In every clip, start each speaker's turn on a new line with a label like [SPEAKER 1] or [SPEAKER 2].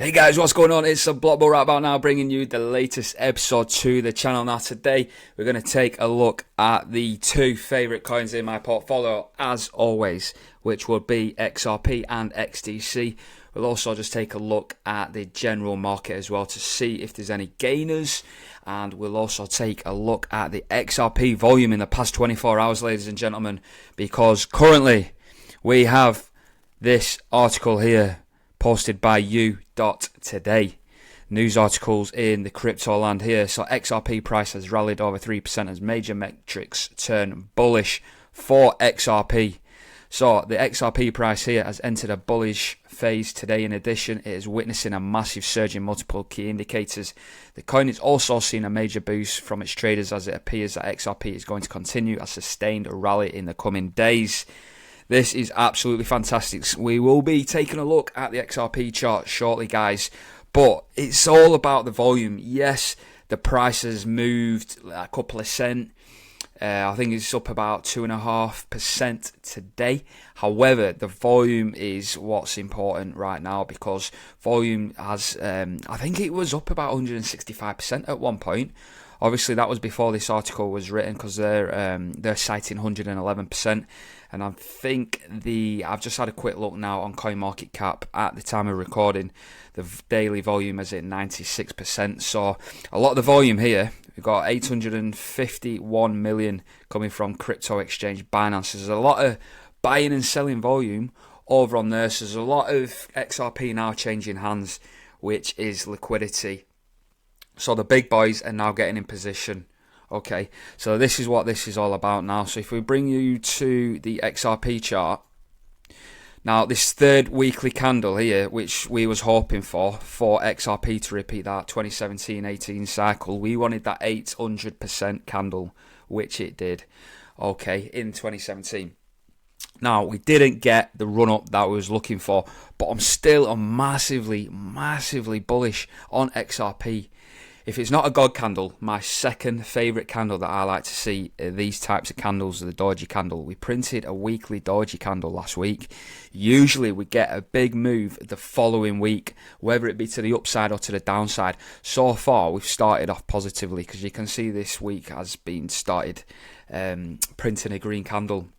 [SPEAKER 1] Hey guys, what's going on? It's a Blockbull right about now, bringing you the latest episode to the channel. Now today we're going to take a look at the two favourite coins in my portfolio as always, which would be XRP and XDC. We'll also just take a look at the general market as well to see if there's any gainers, and we'll also take a look at the XRP volume in the past 24 hours, ladies and gentlemen, because currently we have this article here posted by you.today. News articles in the crypto land here. So XRP price has rallied over 3% as major metrics turn bullish for XRP. So the XRP price here has entered a bullish phase today. In addition, it is witnessing a massive surge in multiple key indicators. The coin is also seeing a major boost from its traders as it appears that XRP is going to continue a sustained rally in the coming days. This is absolutely fantastic. We will be taking a look at the XRP chart shortly, guys, but it's all about the volume. Yes, the price has moved a couple of cents. I think it's up about 2.5% today. However, the volume is what's important right now, because volume has, I think it was up about 165% at one point. Obviously, that was before this article was written, because they're citing 111%. And I think I've just had a quick look now on CoinMarketCap at the time of recording. The daily volume is at 96%. So a lot of the volume here, we've got 851 million coming from crypto exchange Binance. There's a lot of buying and selling volume over on there. So there's a lot of XRP now changing hands, which is liquidity. So the big boys are now getting in position. Okay, so this is what this is all about now. So if we bring you to the XRP chart, now this third weekly candle here, which we was hoping for XRP to repeat that 2017-18 cycle, we wanted that 800% candle, which it did, okay, in 2017. Now, we didn't get the run-up that we was looking for, but I'm still massively bullish on XRP. If it's not a God candle, my second favourite candle that I like to see are these types of candles, the doji candle. We printed a weekly doji candle last week. Usually we get a big move the following week, whether it be to the upside or to the downside. So far, we've started off positively, because you can see this week has been started printing a green candle.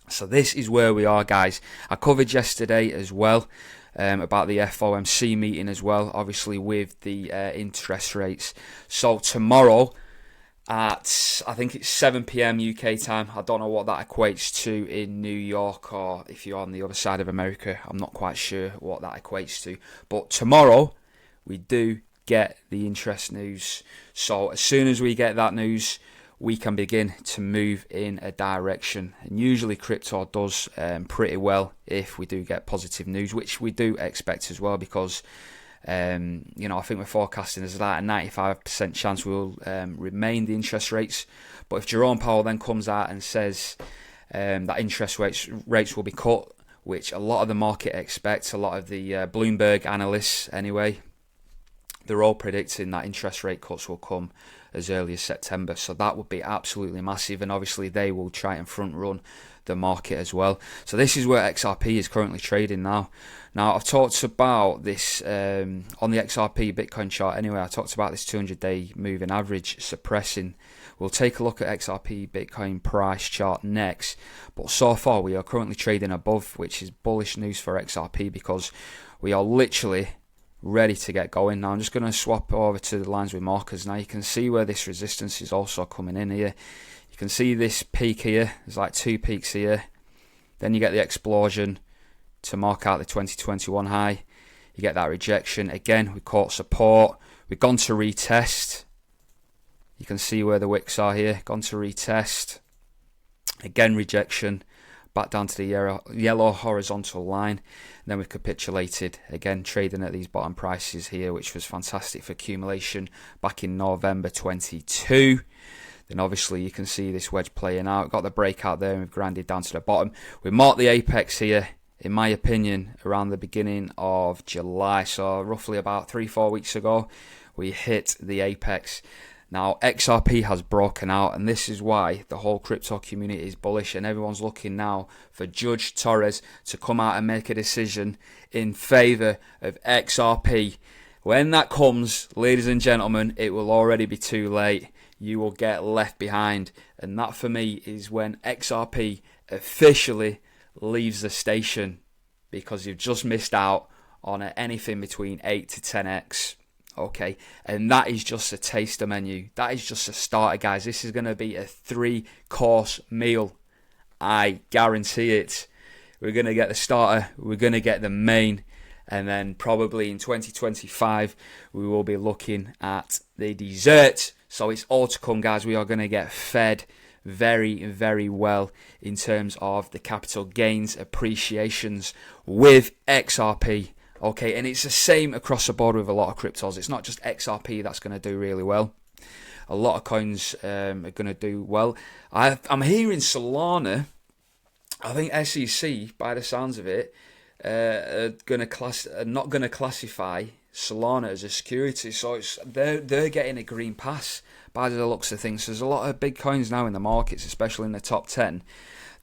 [SPEAKER 1] So this is where we are, guys. I covered yesterday as well about the FOMC meeting as well, obviously with the interest rates. So tomorrow at, I think it's 7 p.m. UK time. I don't know what that equates to in New York, or if you're on the other side of America, I'm not quite sure what that equates to. But tomorrow we do get the interest news. So as soon as we get that news, we can begin to move in a direction. And usually crypto does pretty well if we do get positive news, which we do expect as well, because I think we're forecasting there's like a 95% chance we'll remain the interest rates. But if Jerome Powell then comes out and says that interest rates will be cut, which a lot of the market expects, a lot of the Bloomberg analysts anyway, they're all predicting that interest rate cuts will come as early as September. So that would be absolutely massive, and obviously they will try and front run the market as well. So this is where XRP is currently trading now. Now, I've talked about this on the XRP Bitcoin chart anyway. I talked about this 200-day moving average suppressing. We'll take a look at XRP Bitcoin price chart next. But so far we are currently trading above, which is bullish news for XRP, because we are literally ready to get going. Now I'm just going to swap over to the lines with markers. Now you can see where this resistance is also coming in here. You can see this peak here. There's like two peaks here. Then you get the explosion to mark out the 2021 high. You get that rejection. Again, we caught support. We've gone to retest. You can see where the wicks are here. Gone to retest. Again, rejection. Back down to the yellow horizontal line. And then we capitulated, again trading at these bottom prices here, which was fantastic for accumulation back in November 22. Then obviously you can see this wedge playing out. Got the breakout there and we've grinded down to the bottom. We marked the apex here, in my opinion, around the beginning of July. So roughly about 3-4 weeks ago, we hit the apex. Now, XRP has broken out, and this is why the whole crypto community is bullish, and everyone's looking now for Judge Torres to come out and make a decision in favor of XRP. When that comes, ladies and gentlemen, it will already be too late. You will get left behind, and that for me is when XRP officially leaves the station, because you've just missed out on anything between 8 to 10x. Okay, and that is just a taster menu. That is just a starter, guys. This is going to be a 3-course meal. I guarantee it. We're going to get the starter, we're going to get the main, and then probably in 2025 we will be looking at the dessert. So it's all to come, guys. We are going to get fed very, very well in terms of the capital gains appreciations with XRP. Okay, and it's the same across the board with a lot of cryptos. It's not just XRP that's going to do really well. A lot of coins are going to do well. I'm hearing Solana, I think SEC, by the sounds of it, are not going to classify Solana as a security. So they're getting a green pass by the looks of things. So there's a lot of big coins now in the markets, especially in the top 10.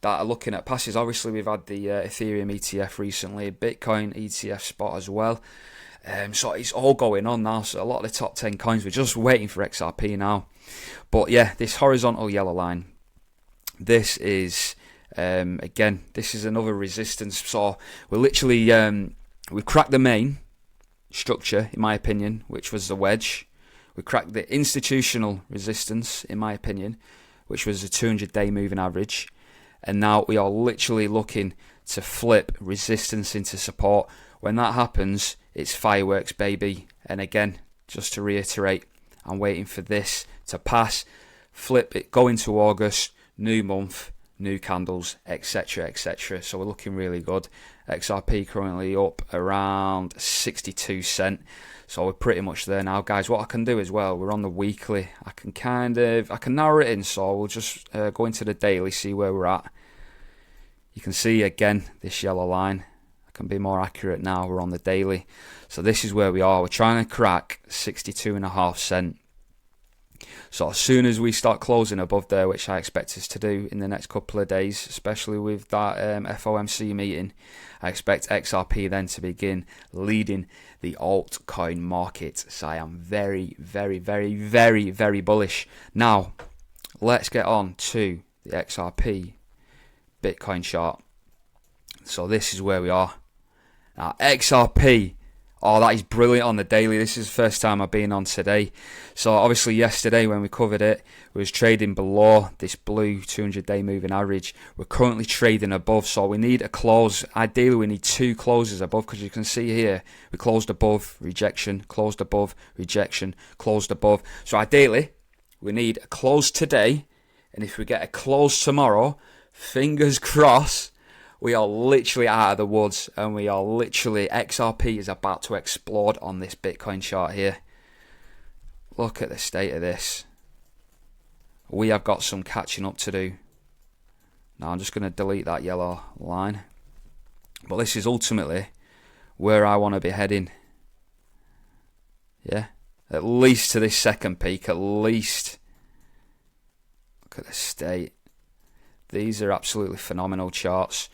[SPEAKER 1] That are looking at passes. Obviously, we've had the Ethereum ETF recently, Bitcoin ETF spot as well. So it's all going on now. So a lot of the top 10 coins, we're just waiting for XRP now. But yeah, this horizontal yellow line, this is, again, this is another resistance. So we're literally, we've cracked the main structure, in my opinion, which was the wedge. We cracked the institutional resistance, in my opinion, which was a 200-day moving average. And now we are literally looking to flip resistance into support. When that happens, it's fireworks, baby. And again, just to reiterate, I'm waiting for this to pass, flip it, go into August, new month, new candles, etc, etc. So we're looking really good. XRP currently up around 62 cents. So we're pretty much there now, guys. What I can do as well, we're on the weekly. I can narrow it in, so we'll just go into the daily, see where we're at. You can see, again, this yellow line. I can be more accurate now. We're on the daily. So this is where we are. We're trying to crack 62.5 cents. So as soon as we start closing above there, which I expect us to do in the next couple of days, especially with that FOMC meeting, I expect XRP then to begin leading the altcoin market. So I am very, very, very, very, very bullish. Now, let's get on to the XRP Bitcoin chart. So this is where we are. Now, XRP. Oh, that is brilliant on the daily. This is the first time I've been on today. So obviously yesterday when we covered it, we was trading below this blue 200-day moving average. We're currently trading above, so we need a close. Ideally, we need 2 closes above, because you can see here, we closed above, rejection, closed above, rejection, closed above. So ideally, we need a close today, and if we get a close tomorrow, fingers crossed, we are literally out of the woods, and we are literally, XRP is about to explode on this Bitcoin chart here. Look at the state of this. We have got some catching up to do. Now I'm just going to delete that yellow line. But this is ultimately where I want to be heading. Yeah, at least to this second peak, at least. Look at the state. These are absolutely phenomenal charts.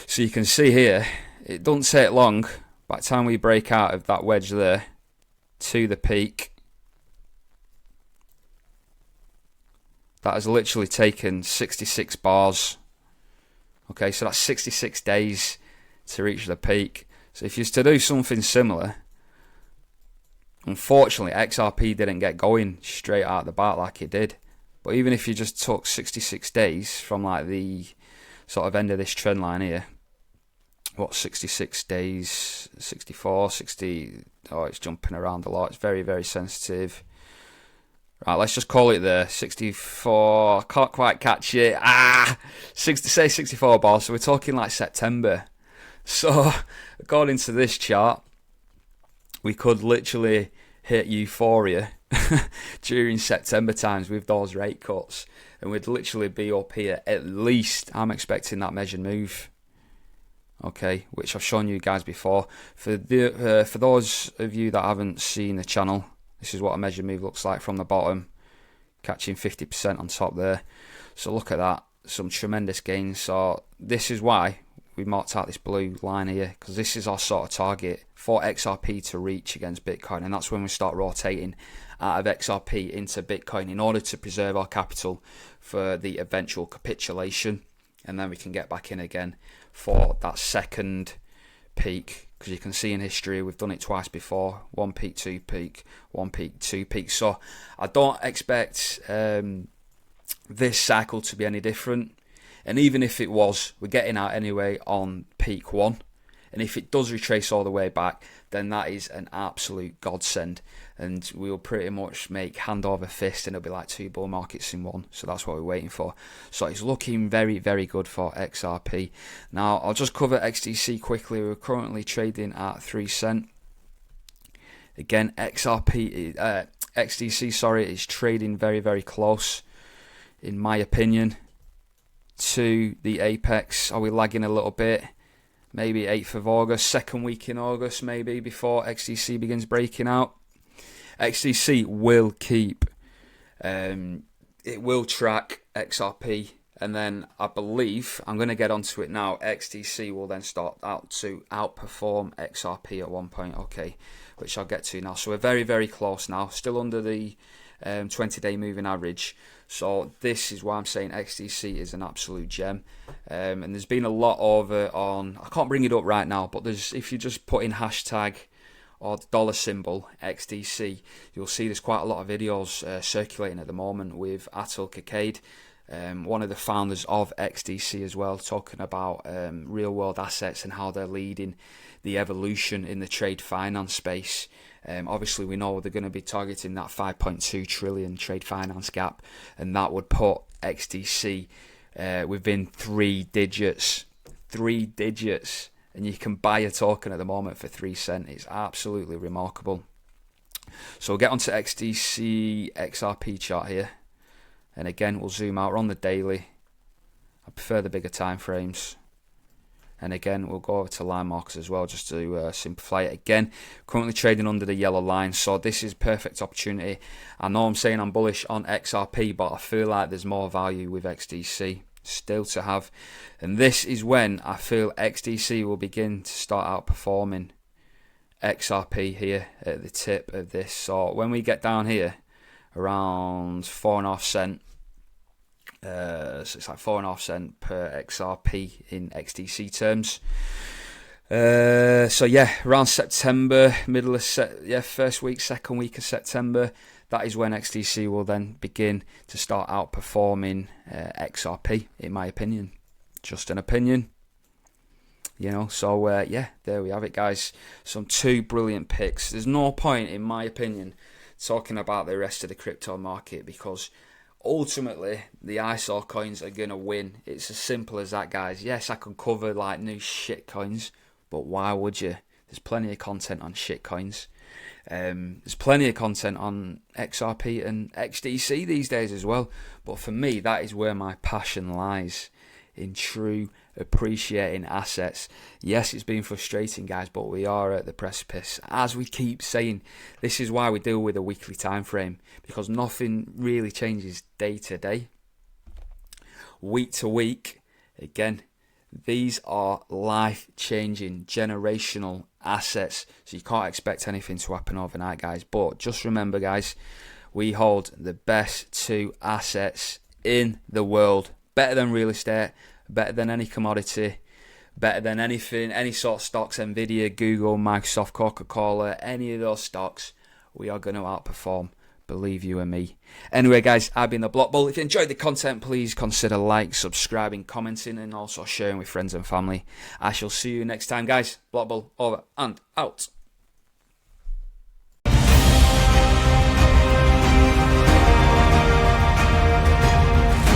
[SPEAKER 1] So you can see here, it doesn't take long by the time we break out of that wedge there to the peak. That has literally taken 66 bars. Okay, so that's 66 days to reach the peak. So if you was to do something similar, unfortunately XRP didn't get going straight out of the bat like it did. But even if you just took 66 days from like the sort of end of this trend line here, what, 66 days, 64, 60, oh, it's jumping around a lot, it's very, very sensitive. Right, let's just call it there, 64, can't quite catch it, 64 bars, so we're talking like September. So, according to this chart, we could literally hit euphoria during September times with those rate cuts, and we'd literally be up here at least. I'm expecting that measured move, okay, which I've shown you guys before. For those of you that haven't seen the channel, This is what a measured move looks like from the bottom, catching 50% on top there. So look at that, some tremendous gains. So this is why we marked out this blue line here, because this is our sort of target for XRP to reach against Bitcoin, and that's when we start rotating out of XRP into Bitcoin in order to preserve our capital for the eventual capitulation, and then we can get back in again for that second peak, because you can see in history we've done it twice before. One peak, two peak, one peak, two peak. So I don't expect this cycle to be any different, and even if it was, we're getting out anyway on peak one, and if it does retrace all the way back, then that is an absolute godsend, and we'll pretty much make hand over fist, and it'll be like two bull markets in one. So that's what we're waiting for. So it's looking very, very good for XRP. Now I'll just cover XDC quickly. We're currently trading at 3 cents. Again, XDC, sorry, is trading very, very close, in my opinion, to the apex. Are we lagging a little bit? Maybe 8th of August, second week in August maybe, before XDC begins breaking out. XDC will keep, it will track XRP, and then I believe, I'm going to get onto it now, XDC will then start out to outperform XRP at one point, okay, which I'll get to now. So we're very, very close now, still under the 20-day moving average. So this is why I'm saying XDC is an absolute gem, and there's been a lot of it on, I can't bring it up right now, but there's, if you just put in hashtag or the dollar symbol XDC, you'll see there's quite a lot of videos circulating at the moment with Atul Kakade, one of the founders of XDC as well, talking about real world assets and how they're leading the evolution in the trade finance space. Obviously we know they're going to be targeting that 5.2 trillion trade finance gap, and that would put XDC within 3 digits, and you can buy a token at the moment for 3 cents. It's absolutely remarkable. So we'll get onto XDC XRP chart here, and again we'll zoom out. We're on the daily. I prefer the bigger time frames. And again, we'll go over to line markers as well, just to simplify it. Again, currently trading under the yellow line, so this is perfect opportunity. I know I'm saying I'm bullish on XRP, but I feel like there's more value with XDC still to have. And this is when I feel XDC will begin to start outperforming XRP here at the tip of this. So when we get down here around 4.5 cents, so it's like 4.5 cents per XRP in XDC terms. So yeah, around September, middle of first week, second week of September, that is when XDC will then begin to start outperforming XRP, in my opinion. Just an opinion, you know. So yeah, there we have it, guys. Some 2 brilliant picks. There's no point, in my opinion, talking about the rest of the crypto market, because ultimately the ISO coins are going to win. It's as simple as that, guys. Yes, I can cover like new shit coins, but why would you? There's plenty of content on shit coins. There's plenty of content on XRP and XDC these days as well. But for me, that is where my passion lies, in true appreciating assets. Yes, it's been frustrating, guys, but we are at the precipice. As we keep saying, this is why we deal with a weekly time frame, because nothing really changes day to day, week to week. Again, these are life-changing, generational assets, so you can't expect anything to happen overnight, guys. But just remember, guys, we hold the best 2 assets in the world. Better than real estate, better than any commodity, better than anything, any sort of stocks, Nvidia, Google, Microsoft, Coca-Cola, any of those stocks, we are going to outperform. Believe you and me. Anyway, guys, I've been the Block Bull. If you enjoyed the content, please consider like, subscribing, commenting, and also sharing with friends and family. I shall see you next time, guys. Block Bull over and out.